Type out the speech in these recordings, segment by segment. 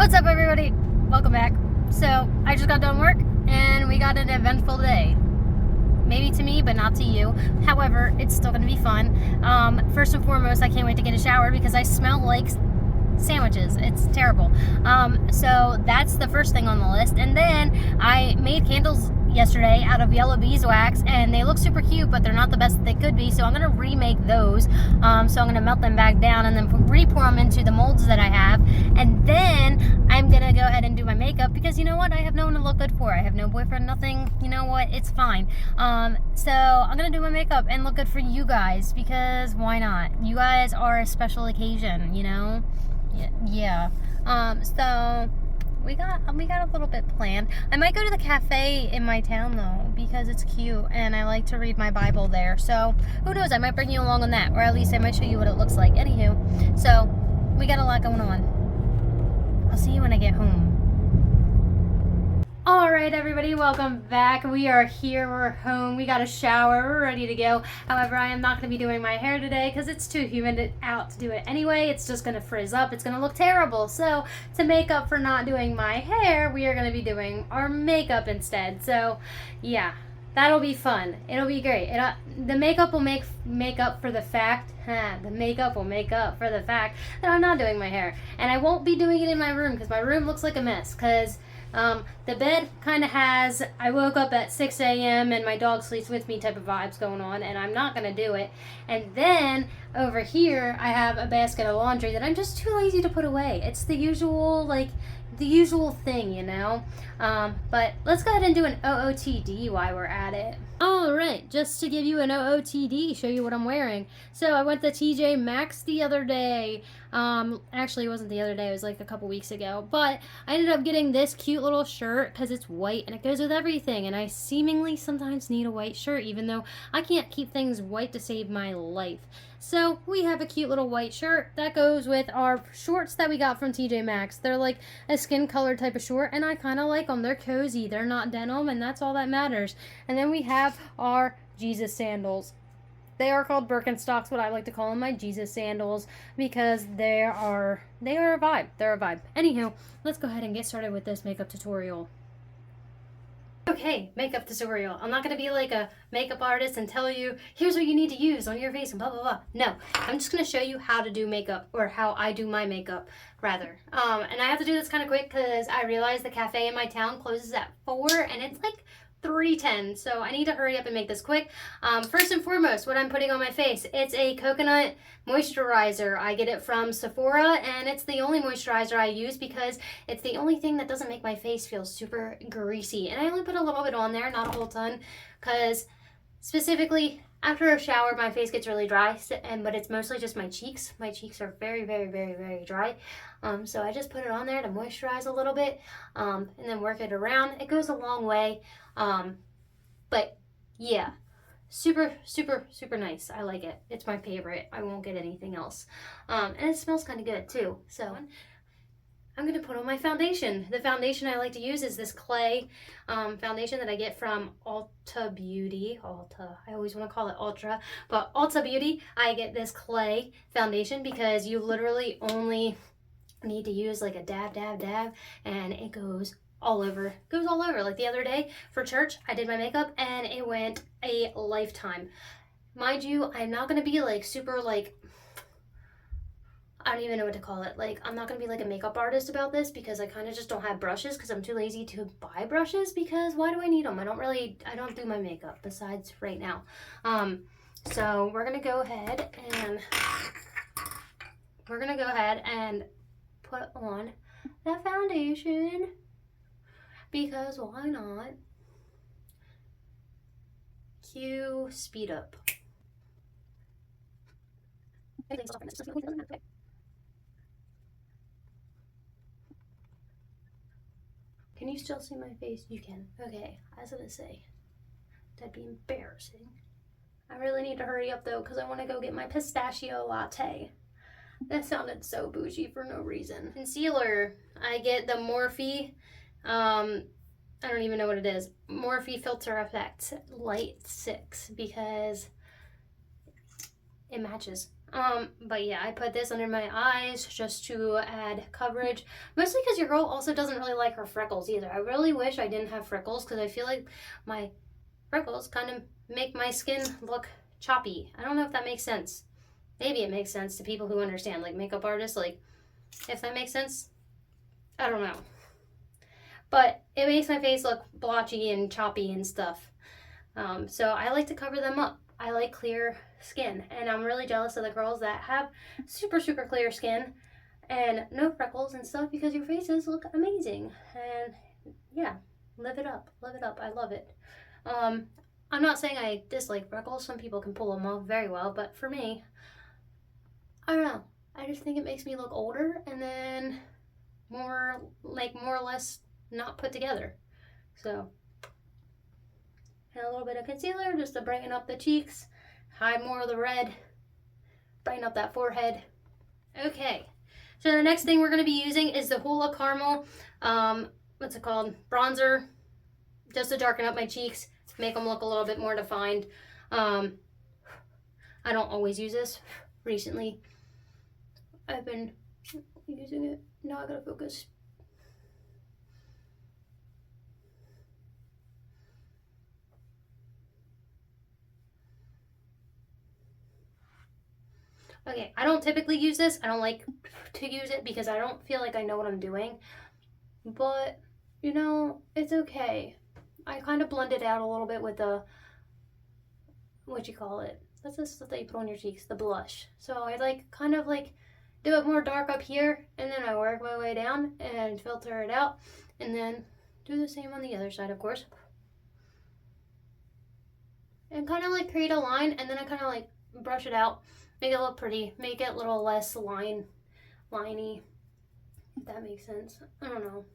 What's up, everybody? Welcome back. So I just got done work and we got an eventful day. Maybe to me, but not to you. However, it's still gonna be fun. First and foremost, I can't wait to get a shower because I smell like sandwiches. It's terrible. So that's the first thing on the list. And then I made candles yesterday out of yellow beeswax, and they look super cute, but they're not the best that they could be. So I'm gonna remake those. So I'm gonna melt them back down and then re-pour them into the molds that I have. And then I'm gonna go ahead and do my makeup because you know what? I have no one to look good for. I have no boyfriend, nothing. You know what? It's fine. So I'm gonna do my makeup and look good for you guys because why not? You guys are a special occasion, you know? Yeah. So we got a little bit planned. I might go to the cafe in my town though because it's cute and I like to read my Bible there. So who knows? I might bring you along on that, or at least I might show you what it looks like. Anywho, so we got a lot going on. I'll see you when I get home. All right, everybody, welcome back. We are here, we're home, we got a shower, we're ready to go. However, I am not going to be doing my hair today because it's too humid out to do it anyway. It's just going to frizz up, it's going to look terrible. So to make up for not doing my hair, we are going to be doing our makeup instead. So yeah, that'll be fun. It'll be great. The makeup will make up for the fact, the makeup will make up for the fact that I'm not doing my hair. And I won't be doing it in my room because my room looks like a mess because the bed kind of has, I woke up at 6 a.m. and my dog sleeps with me type of vibes going on, and I'm not going to do it. And then over here, I have a basket of laundry that I'm just too lazy to put away. It's the usual, thing, you know? But let's go ahead and do an OOTD while we're at it. Alright, just to give you an OOTD, show you what I'm wearing. So I went to TJ Maxx the other day. Actually it wasn't the other day, it was like a couple weeks ago. But I ended up getting this cute little shirt because it's white and it goes with everything. And I seemingly sometimes need a white shirt even though I can't keep things white to save my life. So we have a cute little white shirt that goes with our shorts that we got from TJ Maxx. They're like a skin color type of short and I kind of like them. They're cozy, they're not denim, and that's all that matters. And then we have our Jesus sandals. They are called Birkenstocks, what I like to call them, my Jesus sandals, because they are a vibe. They're a vibe. Anywho, let's go ahead and get started with this makeup tutorial. Okay, makeup tutorial. I'm not going to be like a makeup artist and tell you, here's what you need to use on your face and blah, blah, blah. No, I'm just going to show you how to do makeup, or how I do my makeup, rather. And I have to do this kind of quick because I realize the cafe in my town closes at 4 and it's like 3:10, so I need to hurry up and make this quick. First and foremost, what I'm putting on my face, it's a coconut moisturizer. I get it from Sephora, and it's the only moisturizer I use because it's the only thing that doesn't make my face feel super greasy. And I only put a little bit on there, not a whole ton, because specifically after a shower my face gets really dry, but it's mostly just my cheeks. My cheeks are very, very, very, very dry. So I just put it on there to moisturize a little bit, and then work it around. It goes a long way. But yeah, super, super, super nice. I like it. It's my favorite. I won't get anything else. And it smells kind of good too. So I'm going to put on my foundation. The foundation I like to use is this clay foundation that I get from Ulta Beauty. I always want to call it Ultra, but Ulta Beauty. I get this clay foundation because you literally only need to use like a dab, and it goes all over. Like the other day for church, I did my makeup and it went a lifetime. Mind you, I'm not going to be like super like, I don't even know what to call it. Like, I'm not going to be like a makeup artist about this because I kind of just don't have brushes because I'm too lazy to buy brushes because why do I need them? I don't do my makeup besides right now. So we're going to go ahead and put on the foundation because why not? Cue speed up. Can you still see my face? You can. Okay, I was gonna say, that'd be embarrassing. I really need to hurry up though because I want to go get my pistachio latte. That sounded so bougie for no reason. Concealer, I get the Morphe, I don't even know what it is, Morphe Filter Effect Light 6 because it matches. But yeah, I put this under my eyes just to add coverage. Mostly because your girl also doesn't really like her freckles either. I really wish I didn't have freckles because I feel like my freckles kind of make my skin look choppy. I don't know if that makes sense. Maybe it makes sense to people who understand, like makeup artists, like if that makes sense. I don't know. But it makes my face look blotchy and choppy and stuff. So I like to cover them up. I like clear skin, and I'm really jealous of the girls that have super, super clear skin and no freckles and stuff because your faces look amazing. And yeah, live it up. Live it up. I love it. I'm not saying I dislike freckles. Some people can pull them off very well, but for me, I don't know. I just think it makes me look older and then more or less not put together. So, and a little bit of concealer just to brighten up the cheeks, hide more of the red, brighten up that forehead. Okay, so the next thing we're going to be using is the Hoola Caramel, what's it called, bronzer, just to darken up my cheeks, make them look a little bit more defined. I don't always use this. Recently, I've been using it. Now I gotta focus. Okay, I don't typically use this. I don't like to use it because I don't feel like I know what I'm doing. But, you know, it's okay. I kind of blend it out a little bit with the, what you call it? What's this stuff that you put on your cheeks? The blush. So I kind of do it more dark up here, and then I work my way down and filter it out, and then do the same on the other side, of course. And kind of create a line, and then I kind of brush it out. Make it look pretty. Make it a little less liney, if that makes sense. I don't know.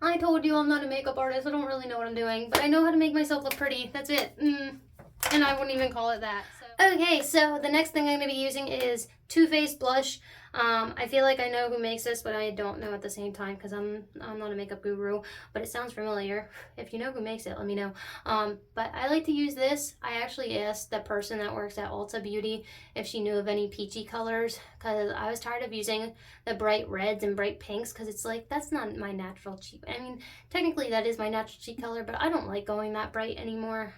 I told you I'm not a makeup artist. I don't really know what I'm doing, but I know how to make myself look pretty. That's it. And I wouldn't even call it that. So. Okay, so the next thing I'm going to be using is Too Faced blush. I feel like I know who makes this, but I don't know at the same time because I'm not a makeup guru, but it sounds familiar. If you know who makes it, let me know. But I like to use this. I actually asked the person that works at Ulta Beauty if she knew of any peachy colors because I was tired of using the bright reds and bright pinks because it's that's not my natural cheek. I mean, technically that is my natural cheek color, but I don't like going that bright anymore.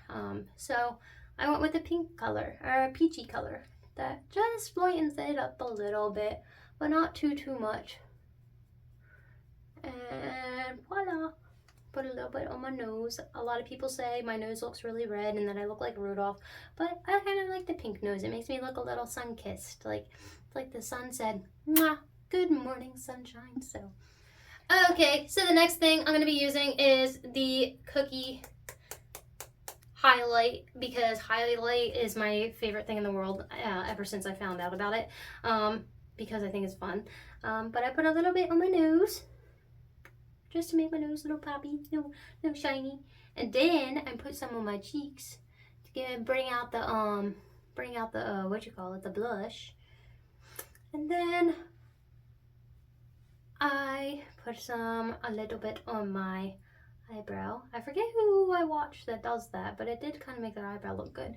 So I went with a pink color, or a peachy color, that just brightens it up a little bit, but not too much. And voila! Put a little bit on my nose. A lot of people say my nose looks really red and that I look like Rudolph, but I kind of like the pink nose. It makes me look a little sun-kissed, like the sun said, "Mwah, good morning, sunshine." So, okay, so the next thing I'm going to be using is the Cookie highlight, because highlight is my favorite thing in the world ever since I found out about it, because I think it's fun. But I put a little bit on my nose just to make my nose a little poppy, no shiny, and then I put some on my cheeks to bring out the what you call it, the blush, and then I put a little bit on my eyebrow. I forget who I watched that does that, but it did kind of make their eyebrow look good.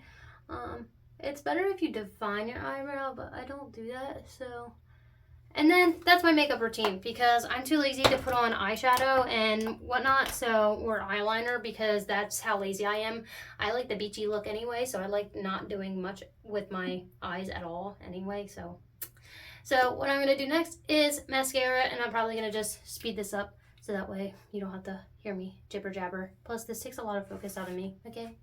It's better if you define your eyebrow, but I don't do that, so. And then that's my makeup routine because I'm too lazy to put on eyeshadow and whatnot, or eyeliner, because that's how lazy I am. I like the beachy look anyway, so I like not doing much with my eyes at all anyway, so. So what I'm going to do next is mascara, and I'm probably going to just speed this up so that way you don't have to hear me jibber jabber. Plus, this takes a lot of focus out of me, okay?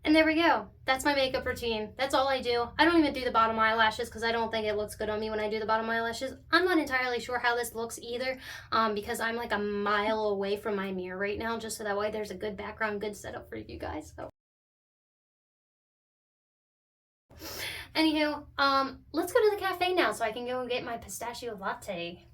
And there we go. That's my makeup routine. That's all I do. I don't even do the bottom eyelashes because I don't think it looks good on me when I do the bottom eyelashes. I'm not entirely sure how this looks either, because I'm like a mile away from my mirror right now, just so that way there's a good background, good setup for you guys. So. Anywho, let's go to the cafe now so I can go and get my pistachio latte.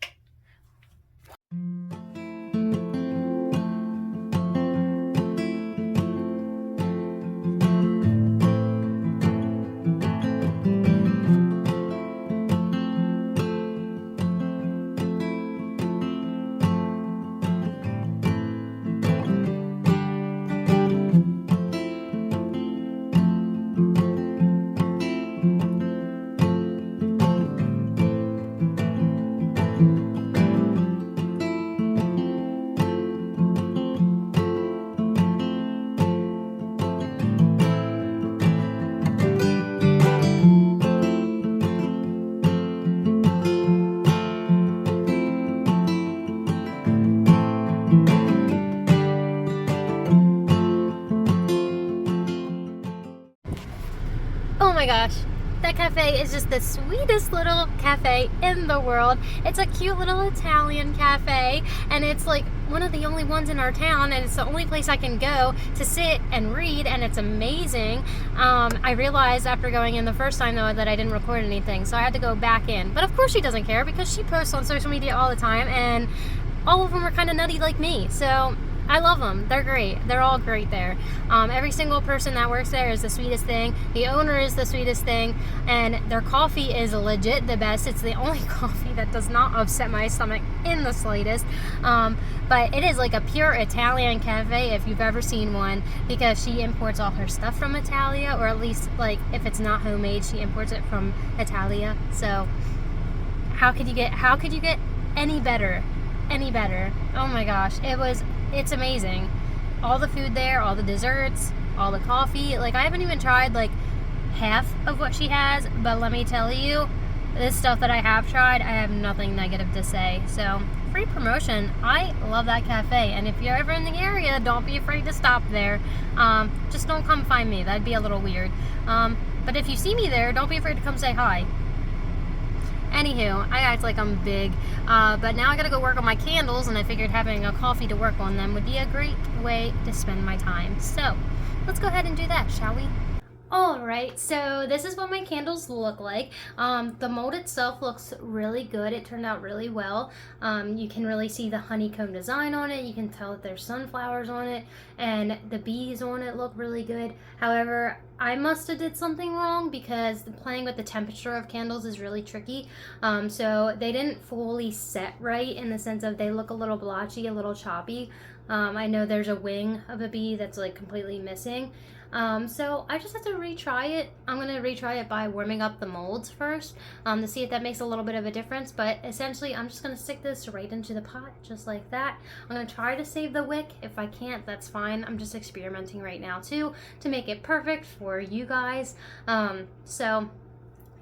my gosh. That cafe is just the sweetest little cafe in the world. It's a cute little Italian cafe, and it's like one of the only ones in our town, and it's the only place I can go to sit and read, and it's amazing. I realized after going in the first time though that I didn't record anything, so I had to go back in. But of course she doesn't care because she posts on social media all the time, and all of them are kind of nutty like me. So I love them. They're great. They're all great there. Every single person that works there is the sweetest thing. The owner is the sweetest thing, and their coffee is legit the best. It's the only coffee that does not upset my stomach in the slightest. But it is like a pure Italian cafe if you've ever seen one, because she imports all her stuff from Italia, or at least like if it's not homemade, she imports it from Italia. So how could you get any better? Any better? Oh my gosh, it's amazing. All the food there, all the desserts, all the coffee. Like, I haven't even tried like half of what she has, but let me tell you, this stuff that I have tried, I have nothing negative to say. So, free promotion. I love that cafe, and if you're ever in the area, don't be afraid to stop there. Just don't come find me. That'd be a little weird. But if you see me there, don't be afraid to come say hi. Anywho, I act like I'm big, but now I gotta go work on my candles, and I figured having a coffee to work on them would be a great way to spend my time. So, let's go ahead and do that, shall we? Alright, so this is what my candles look like. The mold itself looks really good. It turned out really well. You can really see the honeycomb design on it. You can tell that there's sunflowers on it, and the bees on it look really good. However, I must have did something wrong, because playing with the temperature of candles is really tricky. So they didn't fully set right, in the sense of they look a little blotchy, a little choppy. I know there's a wing of a bee that's like completely missing. So I just have to retry it. I'm going to retry it by warming up the molds first, to see if that makes a little bit of a difference. But essentially, I'm just going to stick this right into the pot, just like that. I'm going to try to save the wick. If I can't, that's fine. I'm just experimenting right now too, to make it perfect for you guys. So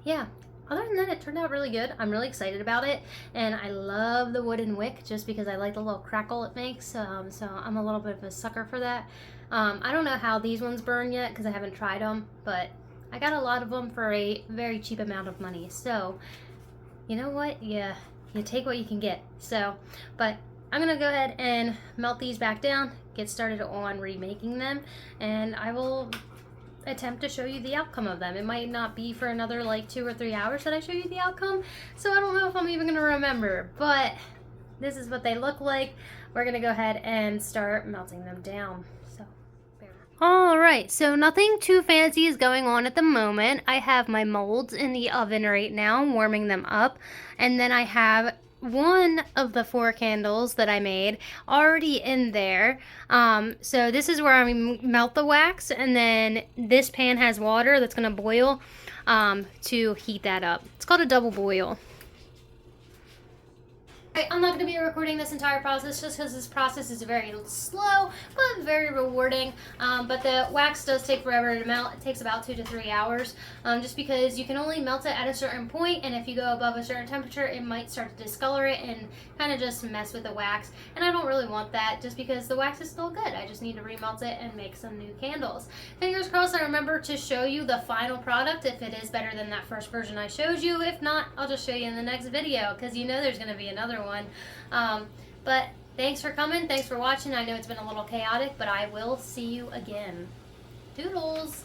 yeah. Other than that, it turned out really good. I'm really excited about it, and I love the wooden wick just because I like the little crackle it makes, so I'm a little bit of a sucker for that. I don't know how these ones burn yet because I haven't tried them, but I got a lot of them for a very cheap amount of money, so you know what? You take what you can get. So, but I'm gonna go ahead and melt these back down, get started on remaking them, and I will attempt to show you the outcome of them. It might not be for another like 2 or 3 hours that I show you the outcome, so I don't know if I'm even gonna remember, but this is what they look like. We're gonna go ahead and start melting them down. So alright, so nothing too fancy is going on at the moment. I have my molds in the oven right now, warming them up, and then I have one of the 4 candles that I made already in there. So this is where I melt the wax, and then this pan has water that's gonna boil to heat that up. It's called a double boil. I'm not going to be recording this entire process just because this process is very slow but very rewarding. But the wax does take forever to melt. It takes about 2 to 3 hours, just because you can only melt it at a certain point, and if you go above a certain temperature, it might start to discolor it and kind of just mess with the wax, and I don't really want that just because the wax is still good. I just need to remelt it and make some new candles. Fingers crossed I remember to show you the final product if it is better than that first version I showed you. If not, I'll just show you in the next video, because you know there's going to be another one. But thanks for coming, thanks for watching. I know it's been a little chaotic, but I will see you again. Toodles!